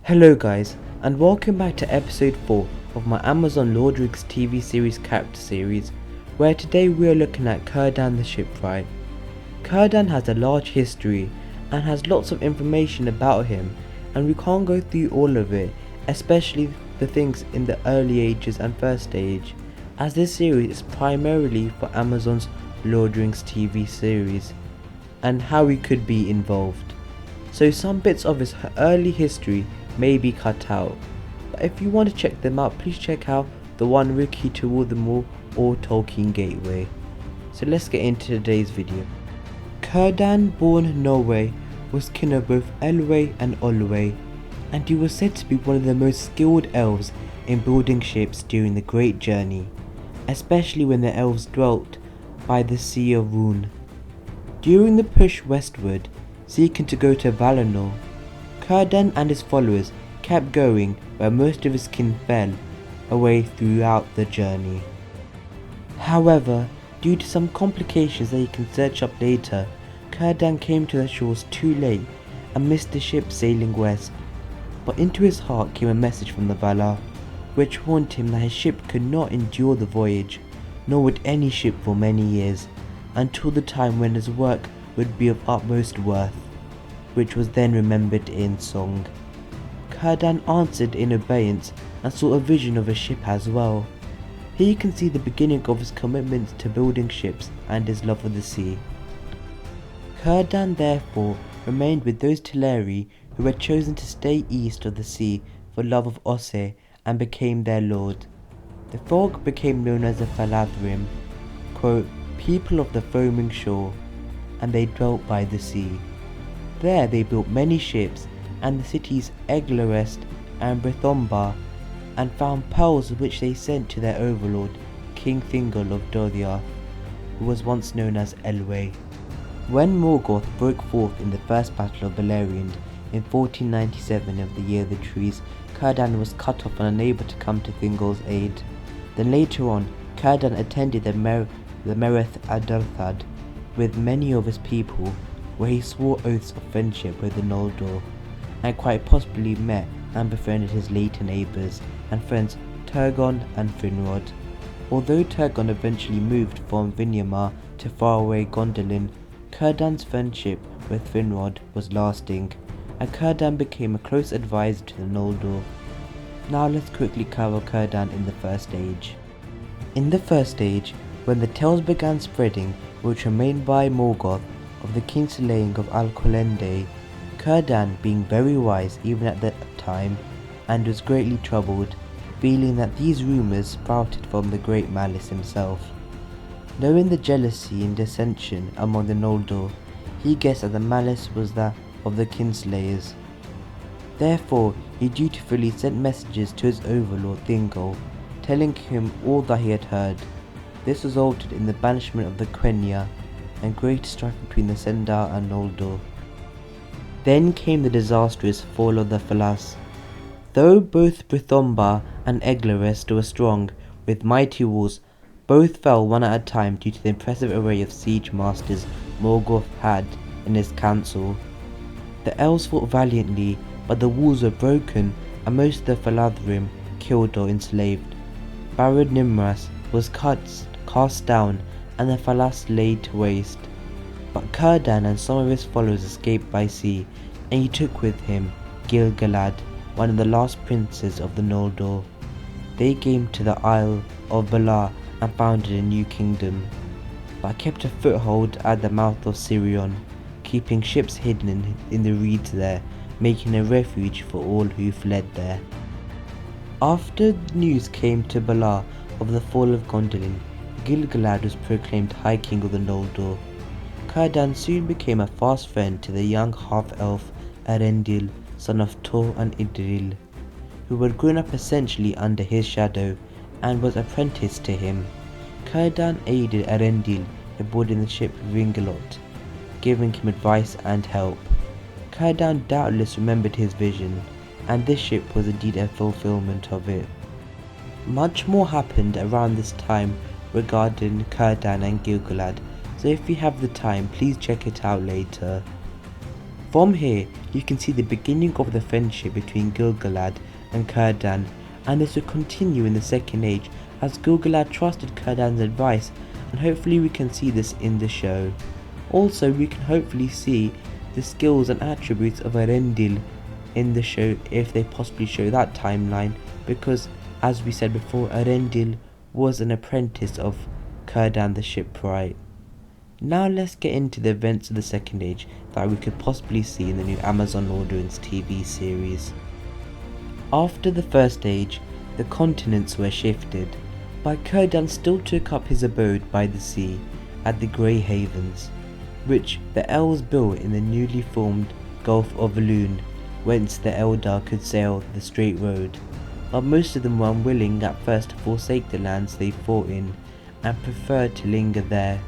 Hello guys, and welcome back to episode 4 of my Amazon Lord of the Rings TV series character series, where today we are looking at Círdan the shipwright. Círdan has a large history and has lots of information about him, and we can't go through all of it, especially the things in the early ages and first age, as this series is primarily for Amazon's Lord of the Rings TV series, and how we could be involved. So some bits of his early history may be cut out, but if you want to check them out, please check out the one Wiki to Rule Them All or Tolkien Gateway. So let's get into today's video. Círdan, born Norway, was king of both Elwë and Olwë, and he was said to be one of the most skilled elves in building ships during the Great Journey, especially when the elves dwelt by the Sea of Rhûn. During the push westward, seeking to go to Valinor, Círdan and his followers kept going where most of his kin fell away throughout the journey. However, due to some complications that you can search up later, Círdan came to the shores too late and missed the ship sailing west. But into his heart came a message from the Valar, which warned him that his ship could not endure the voyage, nor would any ship for many years, until the time when his work would be of utmost worth, which was then remembered in song. Círdan answered in obedience and saw a vision of a ship as well. Here you can see the beginning of his commitment to building ships and his love of the sea. Círdan therefore remained with those Teleri who had chosen to stay east of the sea for love of Osse and became their lord. The folk became known as the Faladrim, quote, people of the foaming shore, and they dwelt by the sea. There they built many ships and the cities Eglarest and Brithombar, and found pearls which they sent to their overlord, King Thingol of Dothiarth, who was once known as Elwë. When Morgoth broke forth in the first battle of Beleriand in 1497 of the Year of the Trees, Círdan was cut off and unable to come to Thingol's aid. Then later on, Círdan attended the Mereth Adurthad with many of his people, where he swore oaths of friendship with the Noldor, and quite possibly met and befriended his later neighbours and friends Turgon and Finrod. Although Turgon eventually moved from Vinyamar to faraway Gondolin, Círdan's friendship with Finrod was lasting, and Círdan became a close advisor to the Noldor. Now let's quickly cover Círdan in the First Age. In the First Age, when the tales began spreading which were made by Morgoth of the king's slaying of Alcolende, Círdan, being very wise even at that time, and was greatly troubled, feeling that these rumours sprouted from the great Malice himself. Knowing the jealousy and dissension among the Noldor, he guessed that the malice was that of the kinslayers. Therefore, he dutifully sent messages to his overlord Thingol, telling him all that he had heard. This resulted in the banishment of the Quenya and great strife between the Sendar and Noldor. Then came the disastrous fall of the Falas. Though both Brithombar and Eglarest were strong, with mighty walls, both fell one at a time due to the impressive array of siege masters Morgoth had in his council. The elves fought valiantly, but the walls were broken and most of the Faladrim killed or enslaved. Barad Nimras was cast down and the Falas laid to waste. But Círdan and some of his followers escaped by sea, and he took with him Gil-galad, one of the last princes of the Noldor. They came to the Isle of Balar and founded a new kingdom, but kept a foothold at the mouth of Sirion, keeping ships hidden in the reeds there, making a refuge for all who fled there. After news came to Balar of the fall of Gondolin, Gil-galad was proclaimed High King of the Noldor. Círdan soon became a fast friend to the young half-elf Arendil, son of Tor and Idril, who had grown up essentially under his shadow and was apprenticed to him. Círdan aided Arendil in boarding the ship Ringelot, giving him advice and help. Círdan doubtless remembered his vision, and this ship was indeed a fulfillment of it. Much more happened around this time regarding Círdan and Gil-galad, so if you have the time, please check it out later. From here, you can see the beginning of the friendship between Gil-galad and Círdan, and this will continue in the Second Age as Gil-galad trusted Círdan's advice, and hopefully we can see this in the show. Also, we can hopefully see the skills and attributes of Elendil in the show if they possibly show that timeline, because as we said before, Elendil was an apprentice of Círdan the Shipwright. Now let's get into the events of the Second Age that we could possibly see in the new Amazon Lord of the Rings TV series. After the First Age, the continents were shifted, but Círdan still took up his abode by the sea at the Grey Havens, which the elves built in the newly formed Gulf of Loon, whence the Eldar could sail the straight road, but most of them were unwilling at first to forsake the lands they fought in and preferred to linger there.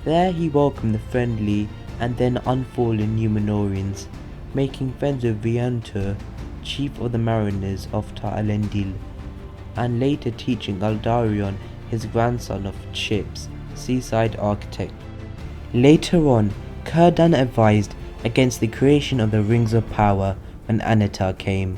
There he welcomed the friendly and then unfallen Númenóreans, making friends with Riantur, chief of the mariners of Tar Elendil, and later teaching Aldarion, his grandson of ships, seaside architect. Later on, Círdan advised against the creation of the Rings of Power when Annatar came,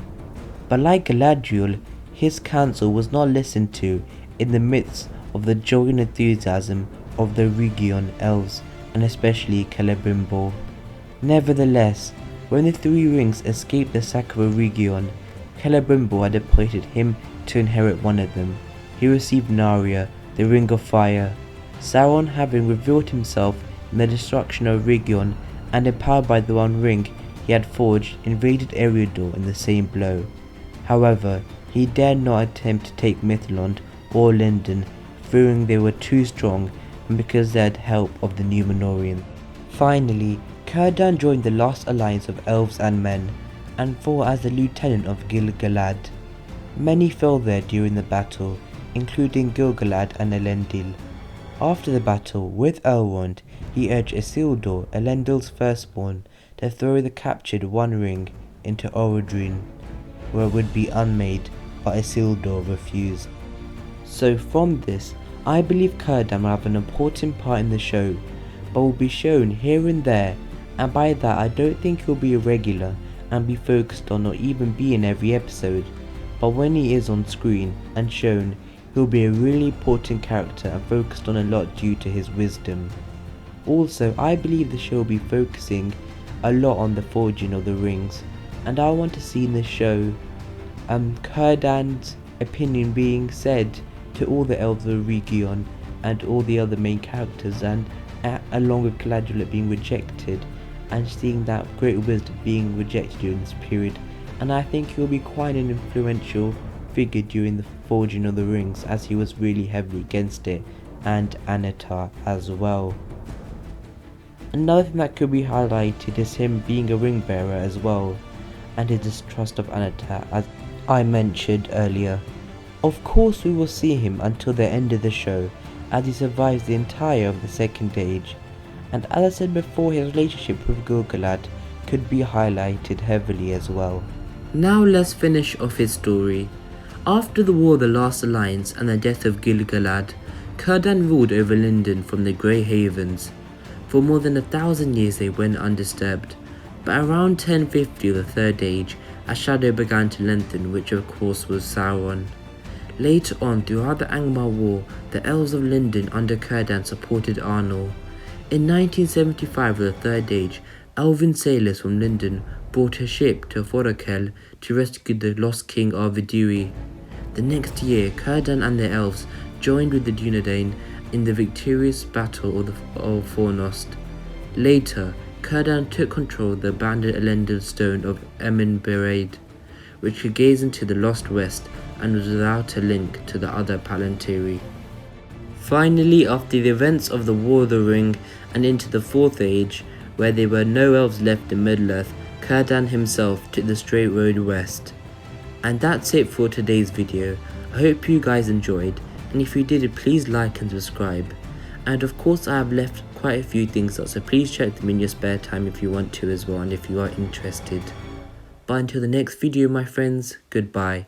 but like Galadriel, his counsel was not listened to in the midst of the joy and enthusiasm of the Rhuigion elves, and especially Celebrimbor. Nevertheless, when the Three Rings escaped the sack of Rhuigion, Celebrimbor had appointed him to inherit one of them. He received Narya, the Ring of Fire. Sauron, having revealed himself in the destruction of Rhuigion and empowered by the One Ring he had forged, invaded Eriador in the same blow. However, he dared not attempt to take Mithlond or Lindon, fearing they were too strong and because they had help of the Númenóreans. Finally, Círdan joined the last alliance of elves and men, and fought as the lieutenant of Gil-galad. Many fell there during the battle, including Gil-galad and Elendil. After the battle with Elrond, he urged Isildur, Elendil's firstborn, to throw the captured One Ring into Orodruin, where it would be unmade, but Isildur refused. So from this, I believe Círdan will have an important part in the show, but will be shown here and there, and by that I don't think he'll be a regular and be focused on or even be in every episode, but when he is on screen and shown, he'll be a really important character and focused on a lot due to his wisdom. Also, I believe the show will be focusing a lot on the forging of the rings, and I want to see in the show Círdan's opinion being said to all the elves of Rhuigion and all the other main characters, and along with Galadriel being rejected, and seeing that great wisdom being rejected during this period. And I think he'll be quite an influential figure during the forging of the rings, as he was really heavily against it, and Annatar as well. Another thing that could be highlighted is him being a ring bearer as well, and his distrust of Annatar, as I mentioned earlier. Of course we will see him until the end of the show, as he survives the entire of the Second Age, and as I said before, his relationship with Gil-galad could be highlighted heavily as well. Now let's finish off his story. After the War of the Last Alliance and the death of Gil-galad, Círdan ruled over Lindon from the Grey Havens. For more than 1,000 years they went undisturbed, but around 1050 of the Third Age, a shadow began to lengthen, which of course was Sauron. Later on, throughout the Angmar War, the elves of Lindon under Círdan supported Arnor. In 1975 of the Third Age, elven sailors from Lindon brought a ship to Forokel to rescue the lost king Arvidui. The next year, Círdan and the elves joined with the Dunedain in the victorious battle of Fornost. Later, Círdan took control of the abandoned Elendil stone of Emin Bereid, which could gaze into the lost west and was without a link to the other Palantiri. Finally, after the events of the War of the Ring and into the Fourth Age, where there were no elves left in Middle-earth, Círdan himself took the straight road west. And that's it for today's video. I hope you guys enjoyed, and if you did, please like and subscribe. And of course I have left quite a few things up, so please check them in your spare time if you want to as well, and if you are interested. But until the next video my friends, goodbye.